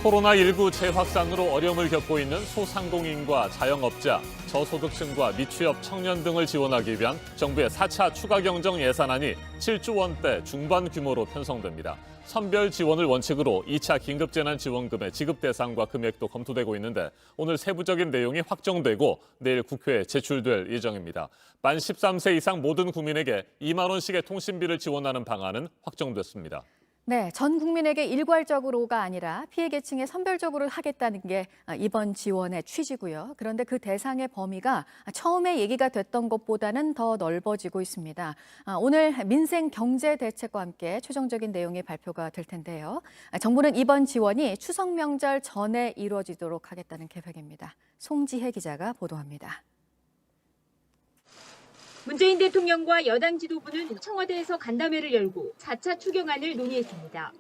코로나19 재확산으로 어려움을 겪고 있는 소상공인과 자영업자, 저소득층과 미취업 청년 등을 지원하기 위한 정부의 4차 추가 경정 예산안이 7조 원대 중반 규모로 편성됩니다. 선별 지원을 원칙으로 2차 긴급재난지원금의 지급 대상과 금액도 검토되고 있는데 오늘 세부적인 내용이 확정되고 내일 국회에 제출될 예정입니다. 만 13세 이상 모든 국민에게 2만 원씩의 통신비를 지원하는 방안은 확정됐습니다. 네, 전 국민에게 일괄적으로가 아니라 피해 계층에 선별적으로 하겠다는 게 이번 지원의 취지고요. 그런데 그 대상의 범위가 처음에 얘기가 됐던 것보다는 더 넓어지고 있습니다. 오늘 민생경제대책과 함께 최종적인 내용이 발표가 될 텐데요. 정부는 이번 지원이 추석 명절 전에 이루어지도록 하겠다는 계획입니다. 송지혜 기자가 보도합니다. 문재인 대통령과 여당 지도부는 청와대에서 간담회를 열고 4차 추경안을 논의했습니다.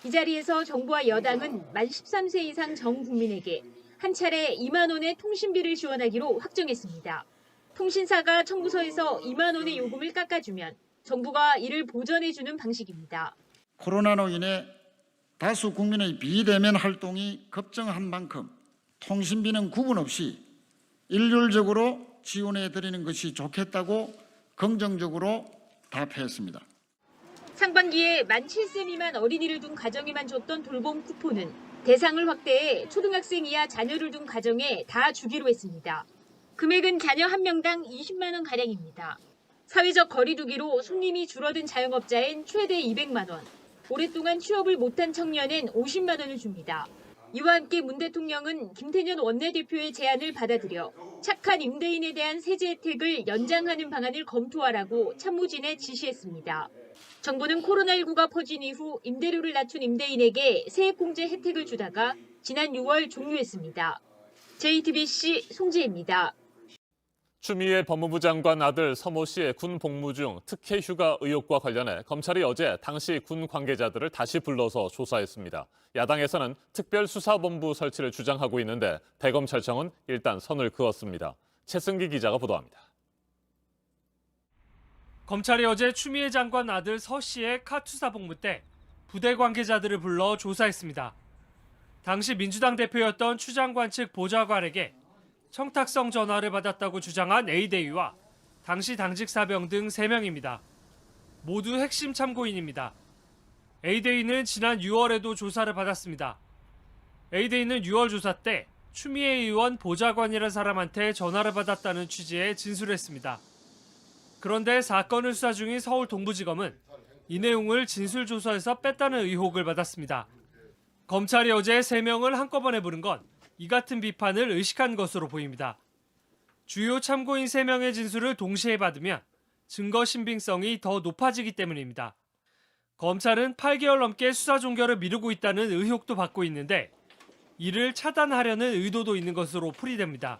이 자리에서 정부와 여당은 만 13세 이상 전 국민에게 한 차례 2만 원의 통신비를 지원하기로 확정했습니다. 통신사가 청구서에서 2만 원의 요금을 깎아주면 정부가 이를 보전해주는 방식입니다. 코로나로 인해 다수 국민의 비대면 활동이 급증한 만큼 통신비는 구분 없이 일률적으로 지원해드리는 것이 좋겠다고 긍정적으로 답했습니다. 상반기에 만 7세 미만 어린이를 둔 가정에만 줬던 돌봄 쿠폰은 대상을 확대해 초등학생 이하 자녀를 둔 가정에 다 주기로 했습니다. 금액은 자녀 한 명당 20만 원가량입니다. 사회적 거리두기로 손님이 줄어든 자영업자엔 최대 200만 원, 오랫동안 취업을 못한 청년엔 50만 원을 줍니다. 이와 함께 문 대통령은 김태년 원내대표의 제안을 받아들여 착한 임대인에 대한 세제 혜택을 연장하는 방안을 검토하라고 참모진에 지시했습니다. 정부는 코로나19가 퍼진 이후 임대료를 낮춘 임대인에게 세액공제 혜택을 주다가 지난 6월 종료했습니다. JTBC 송지혜입니다. 추미애 법무부 장관 아들 서모 씨의 군 복무 중 특혜 휴가 의혹과 관련해 검찰이 어제 당시 군 관계자들을 다시 불러서 조사했습니다. 야당에서는 특별수사본부 설치를 주장하고 있는데 대검찰청은 일단 선을 그었습니다. 최승기 기자가 보도합니다. 검찰이 어제 추미애 장관 아들 서 씨의 카투사 복무 때 부대 관계자들을 불러 조사했습니다. 당시 민주당 대표였던 추 장관 측 보좌관에게 청탁성 전화를 받았다고 주장한 A대위와 당시 당직 사병 등 3명입니다. 모두 핵심 참고인입니다. A대위는 지난 6월에도 조사를 받았습니다. A대위는 6월 조사 때 추미애 의원 보좌관이라는 사람한테 전화를 받았다는 취지의 진술을 했습니다. 그런데 사건을 수사 중인 서울 동부지검은 이 내용을 진술조서에서 뺐다는 의혹을 받았습니다. 검찰이 어제 3명을 한꺼번에 부른 건 이 같은 비판을 의식한 것으로 보입니다. 주요 참고인 3명의 진술을 동시에 받으면 증거 신빙성이 더 높아지기 때문입니다. 검찰은 8개월 넘게 수사 종결을 미루고 있다는 의혹도 받고 있는데 이를 차단하려는 의도도 있는 것으로 풀이됩니다.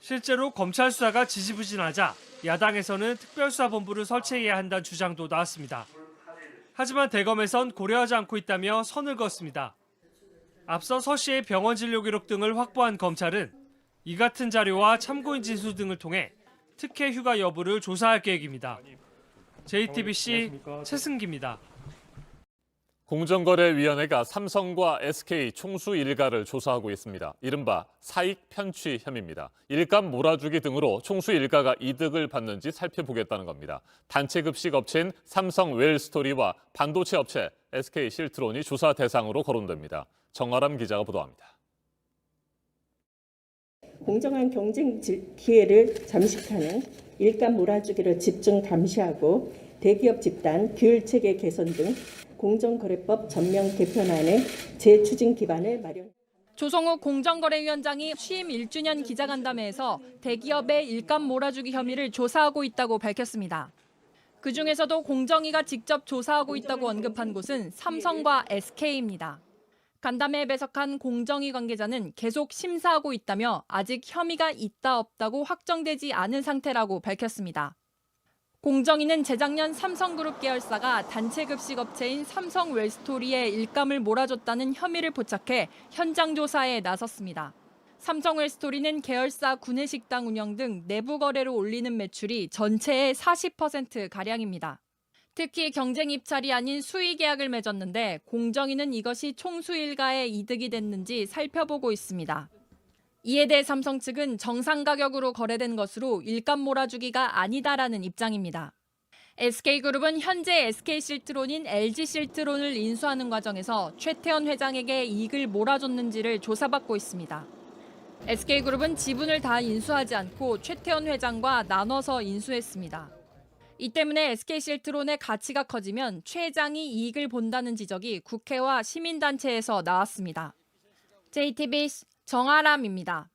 실제로 검찰 수사가 지지부진하자 야당에서는 특별수사본부를 설치해야 한다는 주장도 나왔습니다. 하지만 대검에선 고려하지 않고 있다며 선을 그었습니다. 앞서 서 씨의 병원 진료 기록 등을 확보한 검찰은 이 같은 자료와 참고인 진술 등을 통해 특혜 휴가 여부를 조사할 계획입니다. JTBC 최승기입니다. 공정거래위원회가 삼성과 SK 총수 일가를 조사하고 있습니다. 이른바 사익 편취 혐의입니다. 일감 몰아주기 등으로 총수 일가가 이득을 받는지 살펴보겠다는 겁니다. 단체 급식 업체인 삼성 웰스토리와 반도체 업체 SK 실트론이 조사 대상으로 거론됩니다. 정아람 기자가 보도합니다. 공정한 경쟁 기회를 잠식하는 일감 몰아주기를 집중 감시하고 대기업 집단 규율체계 개선 등 공정거래법 전면 개편안의 재추진 기반을 마련. 조성욱 공정거래위원장이 취임 1주년 기자간담회에서 대기업의 일감 몰아주기 혐의를 조사하고 있다고 밝혔습니다. 그중에서도 공정위가 직접 조사하고 있다고 언급한 곳은 삼성과 SK입니다. 간담회에 배석한 공정위 관계자는 계속 심사하고 있다며 아직 혐의가 있다 없다고 확정되지 않은 상태라고 밝혔습니다. 공정위는 재작년 삼성그룹 계열사가 단체 급식 업체인 삼성 웰스토리에 일감을 몰아줬다는 혐의를 포착해 현장 조사에 나섰습니다. 삼성 웰스토리는 계열사 구내식당 운영 등 내부 거래로 올리는 매출이 전체의 40%가량입니다. 특히 경쟁 입찰이 아닌 수의 계약을 맺었는데 공정위는 이것이 총수 일가의 이득이 됐는지 살펴보고 있습니다. 이에 대해 삼성 측은 정상 가격으로 거래된 것으로 일감 몰아주기가 아니다라는 입장입니다. SK그룹은 현재 SK실트론인 LG실트론을 인수하는 과정에서 최태원 회장에게 이익을 몰아줬는지를 조사받고 있습니다. SK그룹은 지분을 다 인수하지 않고 최태원 회장과 나눠서 인수했습니다. 이 때문에 SK실트론의 가치가 커지면 최 회장이 이익을 본다는 지적이 국회와 시민단체에서 나왔습니다. JTBC 정아람입니다.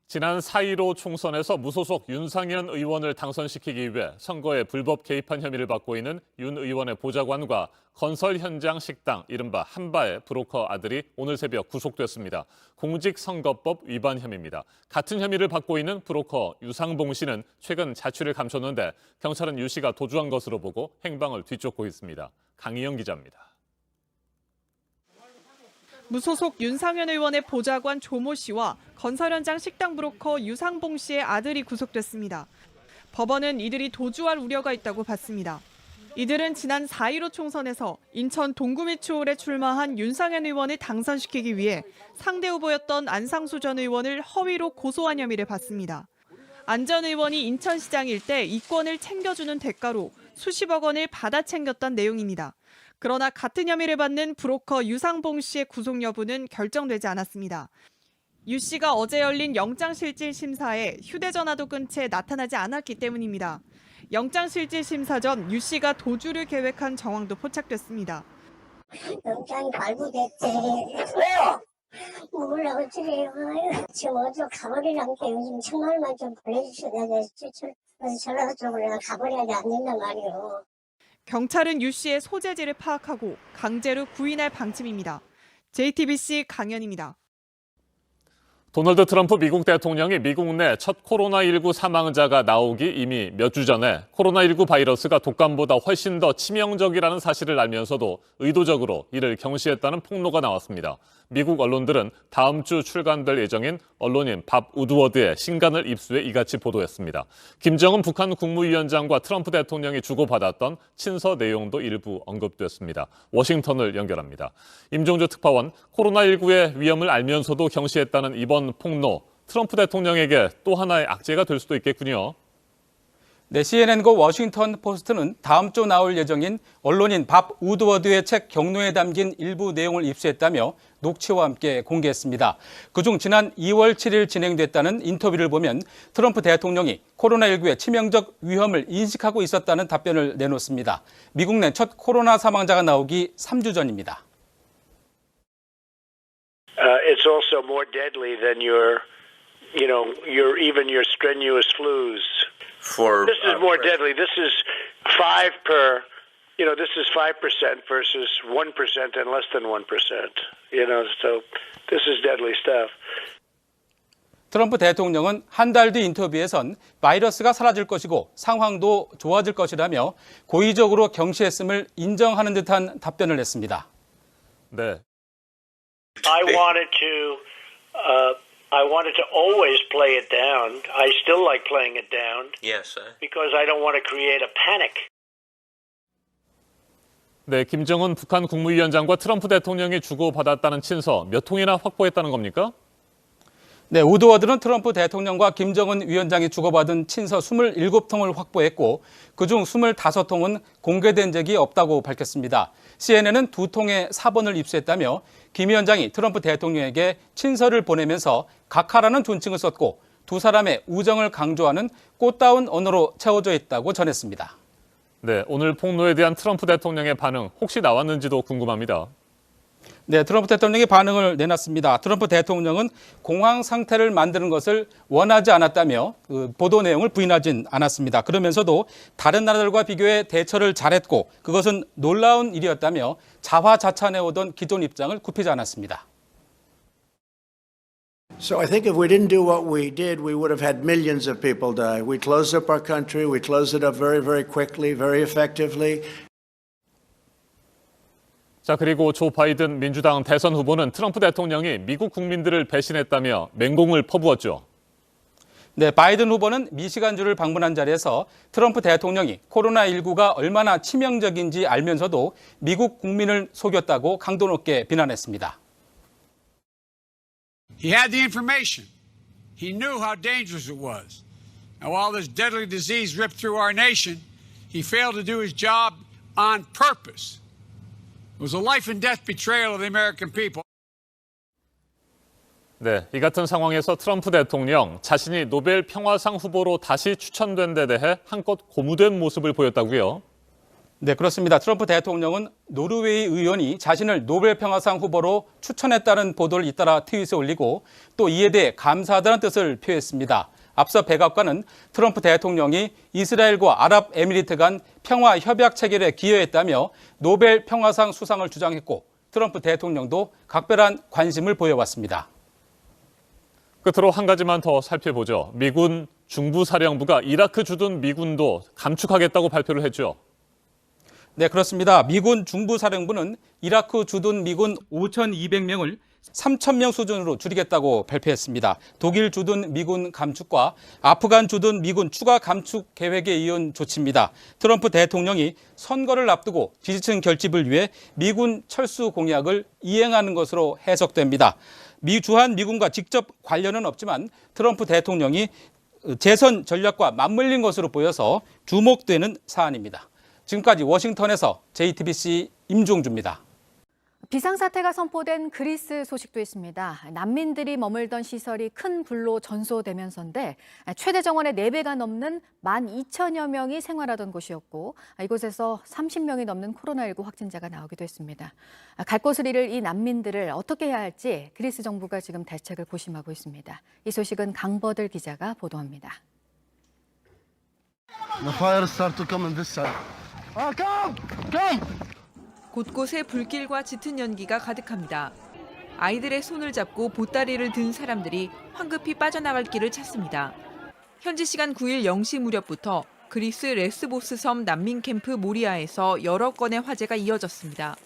지난 4.15 총선에서 무소속 윤상현 의원을 당선시키기 위해 선거에 불법 개입한 혐의를 받고 있는 윤 의원의 보좌관과 건설 현장 식당 이른바 한바의 브로커 아들이 오늘 새벽 구속됐습니다. 공직선거법 위반 혐의입니다. 같은 혐의를 받고 있는 브로커 유상봉 씨는 최근 자취를 감췄는데 경찰은 유 씨가 도주한 것으로 보고 행방을 뒤쫓고 있습니다. 강희영 기자입니다. 무소속 윤상현 의원의 보좌관 조모 씨와 건설 현장 식당 브로커 유상봉 씨의 아들이 구속됐습니다. 법원은 이들이 도주할 우려가 있다고 봤습니다. 이들은 지난 4.15 총선에서 인천 동구미추홀에 출마한 윤상현 의원을 당선시키기 위해 상대 후보였던 안상수 전 의원을 허위로 고소한 혐의를 받습니다. 안 전 의원이 인천시장 일대 이권을 챙겨주는 대가로 수십억 원을 받아 챙겼던 내용입니다. 그러나 같은 혐의를 받는 브로커 유상봉 씨의 구속 여부는 결정되지 않았습니다. 유 씨가 어제 열린 영장실질심사에 휴대전화도 끈 채 나타나지 않았기 때문입니다. 영장실질심사 전 유 씨가 도주를 계획한 정황도 포착됐습니다. 영장이 발부됐지. 왜요? 몰라 어쩌래요. 지금 어디로 가버리라는 게 요즘 청말만 좀 보내주셔야 돼. 전라도 쪽으로 내가 가버려야지 안 된단 말이에요. 경찰은 유 씨의 소재지를 파악하고 강제로 구인할 방침입니다. JTBC 강연입니다. 도널드 트럼프 미국 대통령이 미국 내 첫 코로나19 사망자가 나오기 이미 몇 주 전에 코로나19 바이러스가 독감보다 훨씬 더 치명적이라는 사실을 알면서도 의도적으로 이를 경시했다는 폭로가 나왔습니다. 미국 언론들은 다음 주 출간될 예정인 언론인 밥 우드워드의 신간을 입수해 이같이 보도했습니다. 김정은 북한 국무위원장과 트럼프 대통령이 주고받았던 친서 내용도 일부 언급됐습니다. 워싱턴을 연결합니다. 임종주 특파원, 코로나19의 위험을 알면서도 경시했다는 이번 폭로, 트럼프 대통령에게 또 하나의 악재가 될 수도 있겠군요. 네, CNN과 워싱턴 포스트는 다음 주 나올 예정인 언론인 밥 우드워드의 책 경로에 담긴 일부 내용을 입수했다며 녹취와 함께 공개했습니다. 그중 지난 2월 7일 진행됐다는 인터뷰를 보면 트럼프 대통령이 코로나19의 치명적 위험을 인식하고 있었다는 답변을 내놓습니다. 미국 내 첫 코로나 사망자가 나오기 3주 전입니다. It's also more deadly than your strenuous flus. This is more deadly. This is 5% versus 1% and less than 1%. So this is deadly stuff. 트럼프 대통령은 한 달 뒤 인터뷰에선 바이러스가 사라질 것이고 상황도 좋아질 것이라며 고의적으로 경시했음을 인정하는 듯한 답변을 했습니다. 네. I wanted to always play it down. I still like playing it down. Yes, because I don't want to create a panic. 네, 김정은 북한 국무위원장과 트럼프 대통령이 주고받았다는 친서 몇 통이나 확보했다는 겁니까? 네, 우드워드는 트럼프 대통령과 김정은 위원장이 주고받은 친서 27통을 확보했고 그중 25통은 공개된 적이 없다고 밝혔습니다. CNN은 2통의 사본을 입수했다며 김 위원장이 트럼프 대통령에게 친서를 보내면서 각하라는 존칭을 썼고 두 사람의 우정을 강조하는 꽃다운 언어로 채워져 있다고 전했습니다. 네, 오늘 폭로에 대한 트럼프 대통령의 반응 혹시 나왔는지도 궁금합니다. 네, 트럼프 대통령이 반응을 내놨습니다. 트럼프 대통령은 공황 상태를 만드는 것을 원하지 않았다며 보도 내용을 부인하진 않았습니다. 그러면서도 다른 나라들과 비교해 대처를 잘했고 그것은 놀라운 일이었다며 자화자찬해오던 기존 입장을 굽히지 않았습니다. So I think if we didn't do what we did, we would have had millions of people die. We closed up our country. We closed it up very, very quickly, very effectively. 자, 그리고 조 바이든 민주당 대선 후보는 트럼프 대통령이 미국 국민들을 배신했다며 맹공을 퍼부었죠. 네, 바이든 후보는 미시간주를 방문한 자리에서 트럼프 대통령이 코로나19가 얼마나 치명적인지 알면서도 미국 국민을 속였다고 강도 높게 비난했습니다. He had the information. He knew how dangerous it was. And while this deadly disease ripped through our nation, he failed to do his job on purpose. It was a life and death betrayal of the American people. 네, 이 같은 상황에서 트럼프 대통령 자신이 노벨 평화상 후보로 다시 추천된 데 대해 한껏 고무된 모습을 보였다고요. 네, 그렇습니다. 트럼프 대통령은 노르웨이 의원이 자신을 노벨 평화상 후보로 추천했다는 보도를 잇따라 트윗에 올리고 또 이에 대해 감사하다는 뜻을 표했습니다. 앞서 백악관은 트럼프 대통령이 이스라엘과 아랍에미리트 간 평화 협약 체결에 기여했다며 노벨 평화상 수상을 주장했고 트럼프 대통령도 각별한 관심을 보여왔습니다. 끝으로 한 가지만 더 살펴보죠. 미군 중부사령부가 이라크 주둔 미군도 감축하겠다고 발표를 했죠. 네, 그렇습니다. 미군 중부사령부는 이라크 주둔 미군 5,200명을 3,000명 수준으로 줄이겠다고 발표했습니다. 독일 주둔 미군 감축과 아프간 주둔 미군 추가 감축 계획에 이은 조치입니다. 트럼프 대통령이 선거를 앞두고 지지층 결집을 위해 미군 철수 공약을 이행하는 것으로 해석됩니다. 주한 미군과 직접 관련은 없지만 트럼프 대통령이 재선 전략과 맞물린 것으로 보여서 주목되는 사안입니다. 지금까지 워싱턴에서 JTBC 임종주입니다. 비상사태가 선포된 그리스 소식도 있습니다. 난민들이 머물던 시설이 큰 불로 전소되면서인데 최대 정원의 4배가 넘는 12,000여 명이 생활하던 곳이었고 이곳에서 30명이 넘는 코로나19 확진자가 나오기도 했습니다. 갈 곳을 잃을 이 난민들을 어떻게 해야 할지 그리스 정부가 지금 대책을 고심하고 있습니다. 이 소식은 강버들 기자가 보도합니다. 곳곳에 불길과 짙은 연기가 가득합니다. 아이들의 손을 잡고 보따리를 든 사람들이 황급히 빠져나갈 길을 찾습니다. 현지 시간 9일 0시 무렵부터 그리스 레스보스 섬 난민 캠프 모리아에서 여러 건의 화재가 이어졌습니다.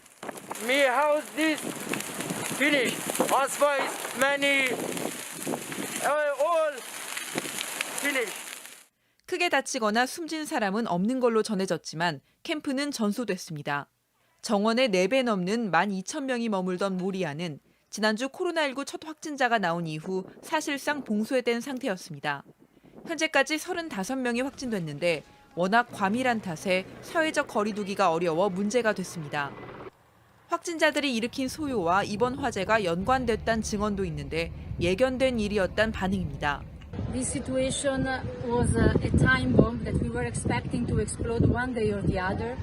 크게 다치거나 숨진 사람은 없는 걸로 전해졌지만 캠프는 전소됐습니다. 정원의 4배 넘는 12,000명이 머물던 모리아는 지난주 코로나19 첫 확진자가 나온 이후 사실상 봉쇄된 상태였습니다. 현재까지 35명이 확진됐는데 워낙 과밀한 탓에 사회적 거리 두기가 어려워 문제가 됐습니다. 확진자들이 일으킨 소요와 이번 화재가 연관됐다는 증언도 있는데 예견된 일이었다는 반응입니다. This situation was a time bomb that we were expecting to explode one day or the other.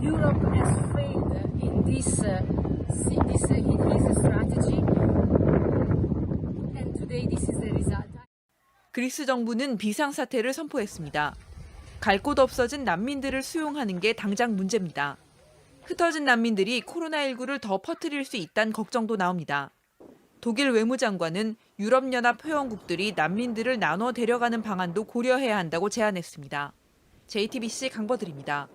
Europe has failed in this strategy, and today this is the result. 그리스 정부는 비상사태를 선포했습니다. 갈 곳 없어진 난민들을 수용하는 게 당장 문제입니다. 흩어진 난민들이 코로나19를 더 퍼뜨릴 수 있다는 걱정도 나옵니다. 독일 외무장관은 유럽연합 회원국들이 난민들을 나눠 데려가는 방안도 고려해야 한다고 제안했습니다. JTBC 강버들입니다.